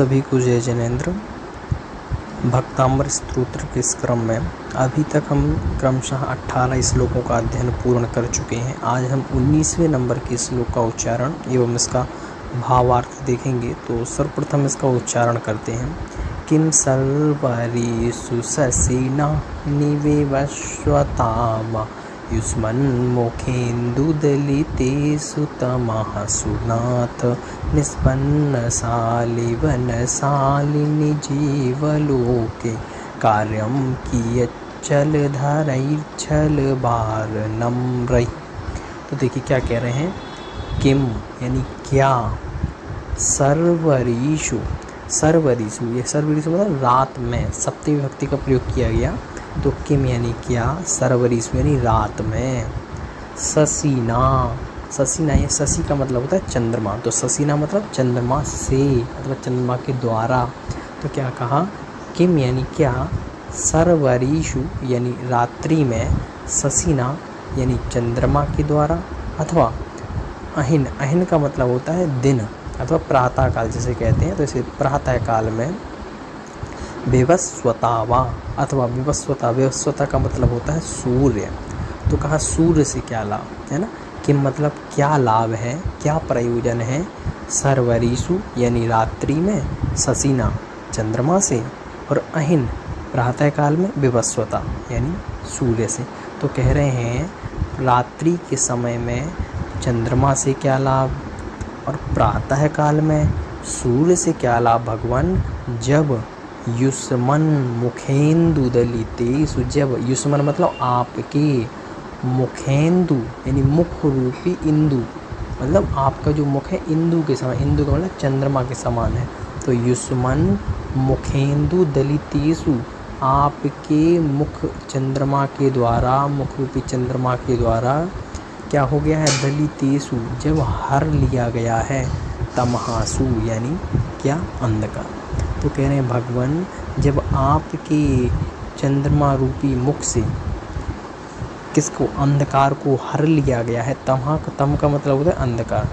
सभी को जय जैनेन्द्र। भक्तामृत स्तोत्र के इस क्रम में अभी तक हम क्रमशः 18 श्लोकों का अध्ययन पूर्ण कर चुके हैं। आज हम 19वें नंबर के श्लोक का उच्चारण एवं इसका भावार्थ देखेंगे। तो सर्वप्रथम इसका उच्चारण करते हैं। किम सर्वरीषु शशिना निवेवस्वताम युष्मन्मुखेन्दुदलितेषु तमः सुनाथ निष्पन्नशालिवनशालिनि जीवलोके कार्यं कियच्चलधरैर्छलभारनम्रैः। तो देखिए क्या कह रहे हैं। किम यानी क्या, सर्वरीषु, सर्वरीषु ये सर्वरीषु मतलब रात में, सप्तमी विभक्ति का प्रयोग किया गया। तो किम यानी क्या, सर्वरीषु यानी रात में। शशिना, शशिना ये शशि का मतलब होता है चंद्रमा, तो शशिना मतलब चंद्रमा से अथवा चंद्रमा के द्वारा। तो क्या कहा, किम यानी क्या, सर्वरीषु यानी रात्रि में, शशिना यानी चंद्रमा के द्वारा, अथवा अहिन, अहिन का मतलब होता है दिन अथवा प्रातः काल जिसे कहते हैं। तो इसे प्रातः काल में विवस्वतावा अथवा विवस्वता, विवस्वता का मतलब होता है सूर्य। तो कहा सूर्य से क्या लाभ है ना, कि मतलब क्या लाभ है, क्या प्रयोजन है। सर्वरीषु यानी रात्रि में, शशिना चंद्रमा से, और अहिन प्रातः काल में विवस्वता यानी सूर्य से। तो कह रहे हैं रात्रि के समय में चंद्रमा से क्या लाभ और प्रातः काल में सूर्य से क्या लाभ भगवान। जब युष्मन मुखेन्दुदलितेषु, जब युष्मन मतलब आपके, मुखेन्दु यानी मुख रूपी इंदु, मतलब आपका जो मुख है इंदु के समान, इंदु का मतलब चंद्रमा के समान है। तो युष्मन मुखेन्दुदलितेषु आपके मुख चंद्रमा के द्वारा, मुख रूपी चंद्रमा के द्वारा क्या हो गया है, दलितेषु जब हर लिया गया है, तमहासु यानी क्या, अंधकार। तो कह रहे हैं भगवान जब आपके चंद्रमा रूपी मुख से किसको, अंधकार को हर लिया गया है। तम का मतलब होता है अंधकार।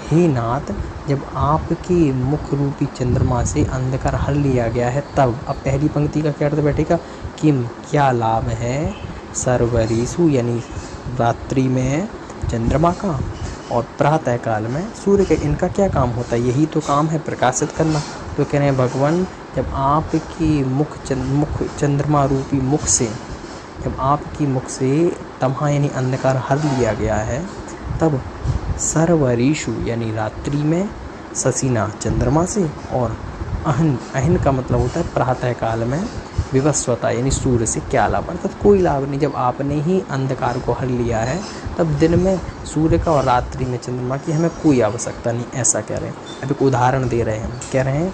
हे नाथ, जब आपके मुख रूपी चंद्रमा से अंधकार हर लिया गया है तब, अब पहली पंक्ति का क्या अर्थ बैठेगा, किम क्या लाभ है, सर्वरीषु यानी रात्रि में चंद्रमा का और प्रातः काल में सूर्य के, इनका क्या काम होता है, यही तो काम है प्रकाशित करना। तो कह रहे हैं भगवान जब आपकी मुख चंद्रमा रूपी मुख से, जब आपकी मुख से तमहा यानी अंधकार हर लिया गया है तब सर्वरीषु यानी रात्रि में, शशिना चंद्रमा से, और अहन, अहन का मतलब होता है प्रातः काल में विवस्वता यानी सूर्य से क्या लाभ, अर्थात कोई लाभ नहीं। जब आपने ही अंधकार को हर लिया है तब दिन में सूर्य का और रात्रि में चंद्रमा की हमें कोई आवश्यकता नहीं, ऐसा कह रहे हैं। अब एक उदाहरण दे रहे हैं, कह रहे हैं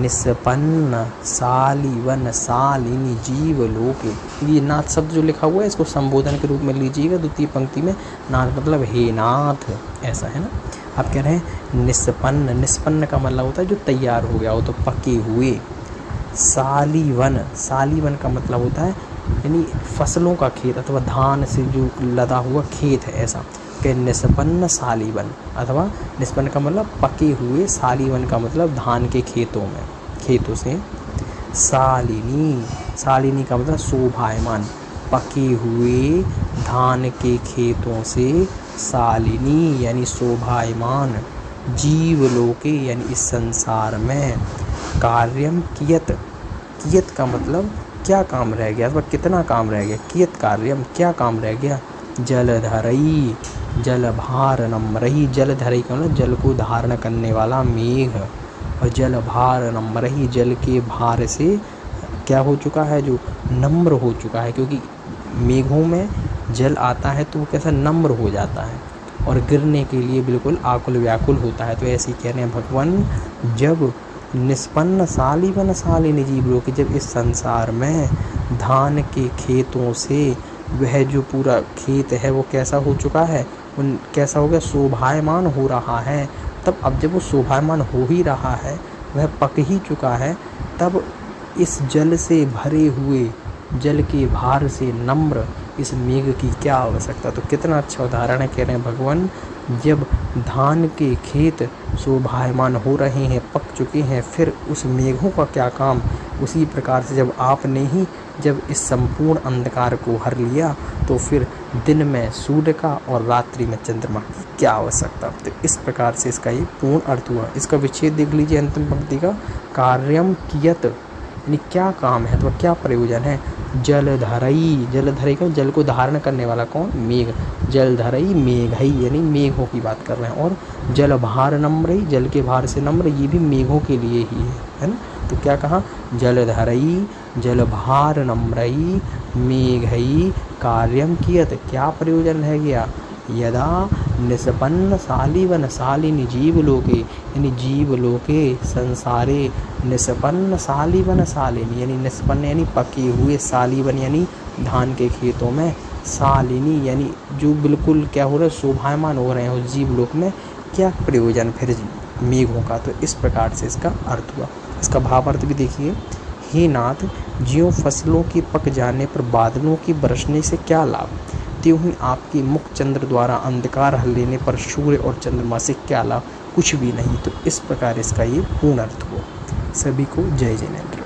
निष्पन्न शालिवन शालिनी जीवलोके। ये नाथ शब्द जो लिखा हुआ है इसको संबोधन के रूप में लीजिएगा। द्वितीय पंक्ति में नाथ मतलब हे नाथ, ऐसा है ना। आप कह रहे हैं निष्पन्न, निष्पन्न का मतलब होता है जो तैयार हो गया हो, तो पके हुए। शालिवन, शालिवन का मतलब होता है यानी फसलों का खेत अथवा धान से जो लदा हुआ खेत है, ऐसा कि निष्पन्न शालिवन, अथवा निष्पन्न का मतलब पके हुए, शालिवन का मतलब धान के खेतों में, खेतों से। शालिनी, शालिनी का मतलब शोभायमान, पके हुए धान के खेतों से शालिनी यानी शोभायमान। जीवलोके यानी इस संसार में। कार्यम कियत, कियत का मतलब क्या काम रह गया अथवा कितना काम रह गया। कियत कार्यम क्या काम रह गया। जलधरई, जलभारनम्रई, जलधरई का मतलब जल को धारण करने वाला मेघ, और जलभारनम्रई जल के भार से क्या हो चुका है, जो नम्र हो चुका है। क्योंकि मेघों में जल आता है तो वो कैसा नम्र हो जाता है और गिरने के लिए बिल्कुल आकुल व्याकुल होता है। तो ऐसे ही कह रहे हैं भगवान जब निष्पन्न शालिवन शालिनी जीवलोके, जब इस संसार में धान के खेतों से वह जो पूरा खेत है वो कैसा हो चुका है, उन कैसा हो गया, शोभायमान हो रहा है। तब अब जब वो शोभायमान हो ही रहा है, वह पक ही चुका है, तब इस जल से भरे हुए, जल के भार से नम्र इस मेघ की क्या आवश्यकता। तो कितना अच्छा उदाहरण है। कह रहे हैं भगवान जब धान के खेत शोभायमान हो रहे हैं, पक चुके हैं, फिर उस मेघों का क्या काम। उसी प्रकार से जब इस संपूर्ण अंधकार को हर लिया तो फिर दिन में सूर्य का और रात्रि में चंद्रमा की क्या आवश्यकता। तो इस प्रकार से इसका ये पूर्ण अर्थ हुआ। इसका विच्छेद देख लीजिए अंतिम पंक्ति का, कार्यम कियत यानी क्या काम है, तो क्या प्रयोजन है। जलधरई, जलधरई का जल को धारण करने वाला कौन, मेघ। जलधरई मेघई यानी मेघों की बात कर रहे हैं। और जल भार नम्रई, जल के भार से नम्र, ये भी मेघों के लिए ही है ना। तो क्या कहा, जलधरई जल भार नम्रई मेघई कार्यम कियत, क्या प्रयोजन रह गया। यदा निष्पन्न शालिवन शालिनी जीवलोके यानी जीवलोके संसारे, निष्पन्न शालिवन शालिनी यानी निष्पन्न यानी पके हुए, शालिवन यानी धान के खेतों में, शालिनी यानी जो बिल्कुल क्या हो रहा है, शोभायमान हो रहे हैं उस जीवलोक में, क्या प्रयोजन फिर मेघों का। तो इस प्रकार से इसका अर्थ हुआ। इसका भावार्थ भी देखिए, हे नाथ, ज्यों फसलों के पक जाने पर बादलों की बरसने से क्या लाभ, त्यों ही आपके मुख चंद्र द्वारा अंधकार हल लेने पर सूर्य और चंद्रमा से क्या लाभ, कुछ भी नहीं। तो इस प्रकार इसका ये पूर्ण अर्थ हुआ। सभी को जय जिनेंद्र।